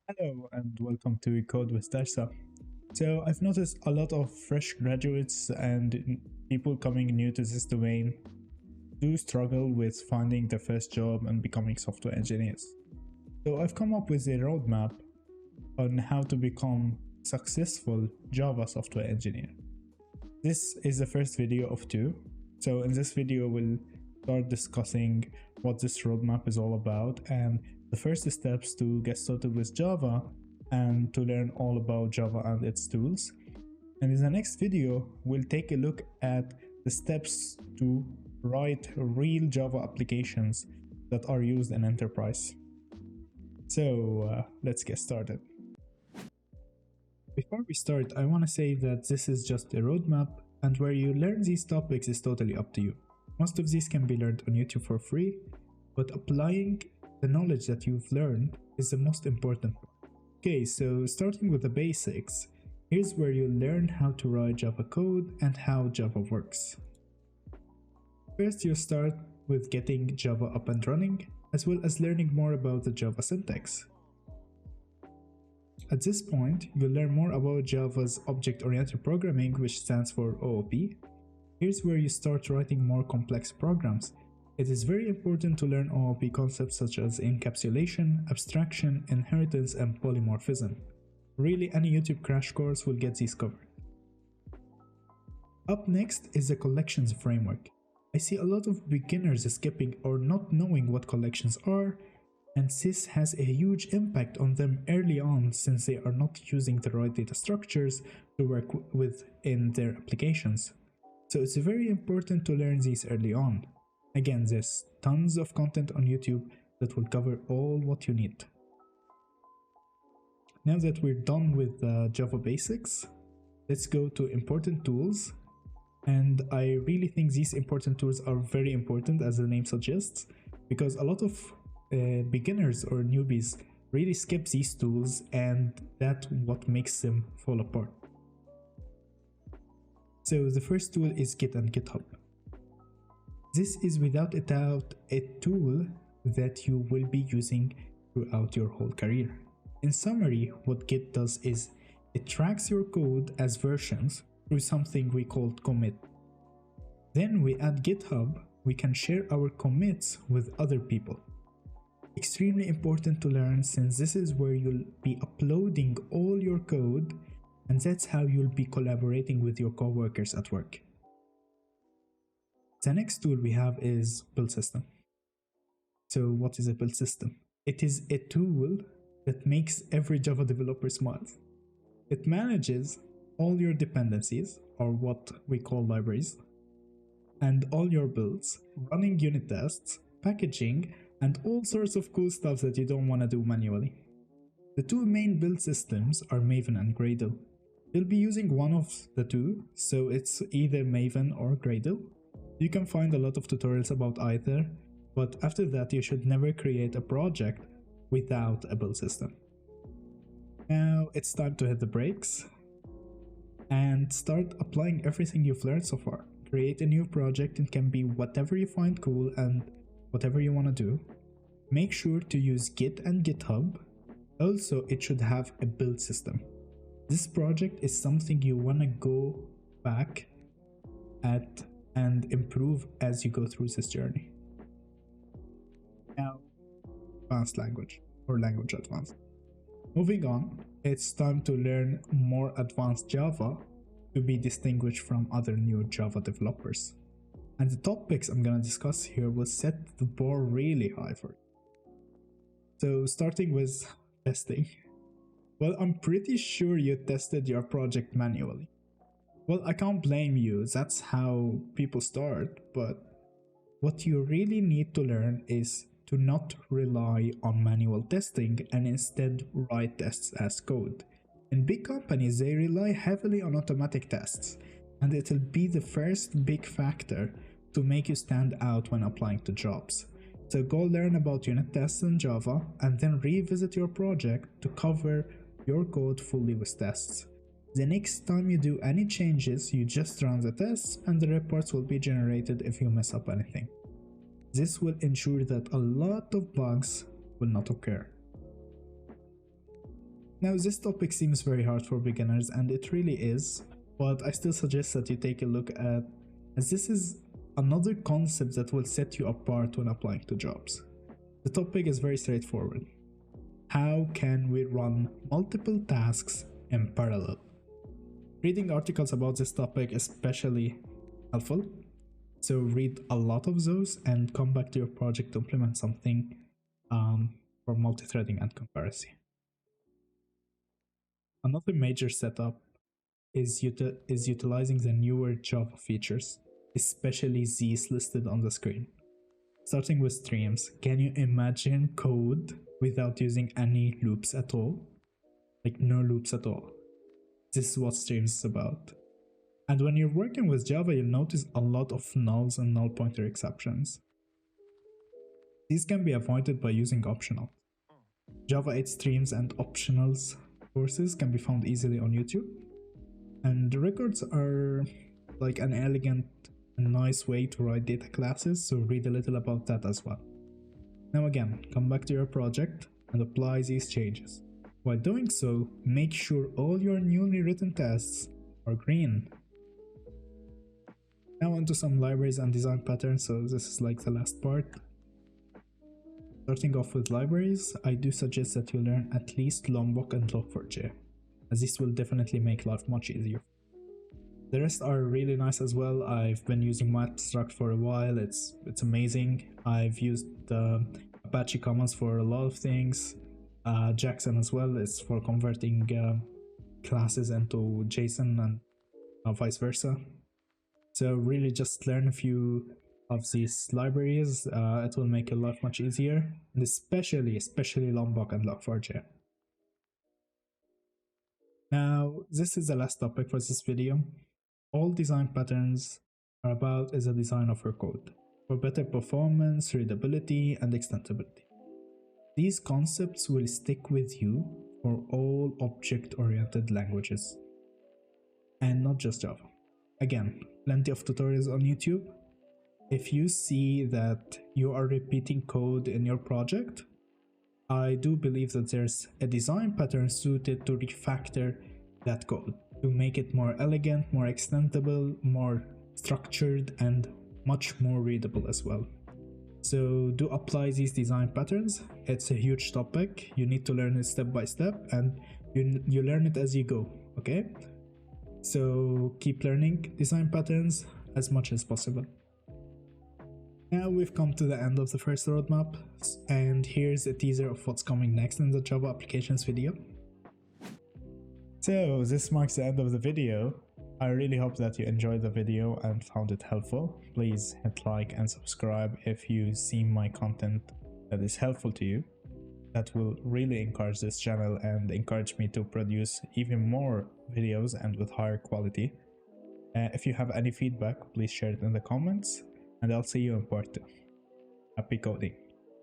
Hello and welcome to Code with Darsa. So I've noticed a lot of fresh graduates and people coming new to this domain do struggle with finding their first job and becoming software engineers. So I've come up with a roadmap on how to become successful Java software engineer. This is the first video of two. So in this video we'll start discussing what this roadmap is all about and the first steps to get started with Java and to learn all about Java and its tools. And in the next video, we'll take a look at the steps to write real Java applications that are used in enterprise. So let's get started. Before we start, I want to say that this is just a roadmap, and where you learn these topics is totally up to you. Most of these can be learned on YouTube for free, but applying the knowledge that you've learned is the most important part. Okay, so starting with the basics, here's where you learn how to write Java code and how Java works. First, you start with getting Java up and running, as well as learning more about the Java syntax. At this point, you'll learn more about Java's object-oriented programming, which stands for OOP. Here's where you start writing more complex programs. It is very important to learn OOP concepts such as encapsulation, abstraction, inheritance, and polymorphism. Really, any YouTube crash course will get these covered. Up next is the collections framework. I see a lot of beginners skipping or not knowing what collections are, and this has a huge impact on them early on since they are not using the right data structures to work with in their applications. So it's very important to learn these early on. Again, there's tons of content on YouTube that will cover all what you need. Now that we're done with Java basics, let's go to important tools. And I really think these important tools are very important, as the name suggests, because a lot of beginners or newbies really skip these tools, and that's what makes them fall apart. So the first tool is Git and GitHub. This is without a doubt a tool that you will be using throughout your whole career. In summary, what Git does is it tracks your code as versions through something we call commit. Then we add GitHub, we can share our commits with other people. Extremely important to learn, since this is where you'll be uploading all your code, and that's how you'll be collaborating with your coworkers at work. The next tool we have is build system. So what is a build system? It is a tool that makes every Java developer smile. It manages all your dependencies, or what we call libraries, and all your builds, running unit tests, packaging, and all sorts of cool stuff that you don't want to do manually. The two main build systems are Maven and Gradle. You'll be using one of the two, so it's either Maven or Gradle. You can find a lot of tutorials about either, but after that you should never create a project without a build system. Now it's time to hit the brakes and start applying everything you've learned so far. Create a new project. It can be whatever you find cool and whatever you want to do. Make sure to use Git and GitHub. Also, it should have a build system. This project is something you want to go back at and improve as you go through this journey. Now, advanced language or language advanced. Moving on, it's time to learn more advanced Java to be distinguished from other new Java developers. And the topics I'm gonna discuss here will set the bar really high for you. So starting with testing. Well, I'm pretty sure you tested your project manually. Well, I can't blame you, that's how people start, but what you really need to learn is to not rely on manual testing and instead write tests as code. In big companies, they rely heavily on automatic tests, and it'll be the first big factor to make you stand out when applying to jobs. So go learn about unit tests in Java and then revisit your project to cover your code fully with tests. The next time you do any changes, you just run the tests and the reports will be generated if you mess up anything. This will ensure that a lot of bugs will not occur. Now, this topic seems very hard for beginners, and it really is, but I still suggest that you take a look at, as this is another concept that will set you apart when applying to jobs. The topic is very straightforward. How can we run multiple tasks in parallel? Reading articles about this topic is especially helpful, so read a lot of those and come back to your project to implement something for multi-threading and concurrency. Another major setup is utilizing the newer Java features, especially these listed on the screen. Starting with streams, can you imagine code without using any loops at all? Like no loops at all. This is what streams is about. And when you're working with Java, you'll notice a lot of nulls and null pointer exceptions. These can be avoided by using optional. Java 8 streams and optionals courses can be found easily on YouTube. And the records are like an elegant and nice way to write data classes, so read a little about that as well. Now again, come back to your project and apply these changes. While doing so, make sure all your newly written tests are green. Now onto some libraries and design patterns, so this is like the last part. Starting off with libraries, I do suggest that you learn at least Lombok and Log4j, as this will definitely make life much easier. The rest are really nice as well. I've been using MyAbstract for a while, it's amazing. I've used Apache commands for a lot of things. Jackson as well is for converting classes into JSON and vice versa. So really just learn a few of these libraries, it will make your life much easier, and especially Lombok and Log4j. Now, this is the last topic for this video. All design patterns are about is the design of your code, for better performance, readability, and extensibility. These concepts will stick with you for all object-oriented languages, and not just Java. Again, plenty of tutorials on YouTube. If you see that you are repeating code in your project, I do believe that there's a design pattern suited to refactor that code, to make it more elegant, more extendable, more structured, and much more readable as well. So do apply these design patterns. It's a huge topic. You need to learn it step by step, and you learn it as you go, okay? So keep learning design patterns as much as possible. Now we've come to the end of the first roadmap, and here's a teaser of what's coming next in the Java applications video. So this marks the end of the video. I really hope that you enjoyed the video and found it helpful. Please hit like and subscribe if you see my content that is helpful to you. That will really encourage this channel and encourage me to produce even more videos and with higher quality. If you have any feedback, please share it in the comments, and I'll see you in part 2. Happy coding!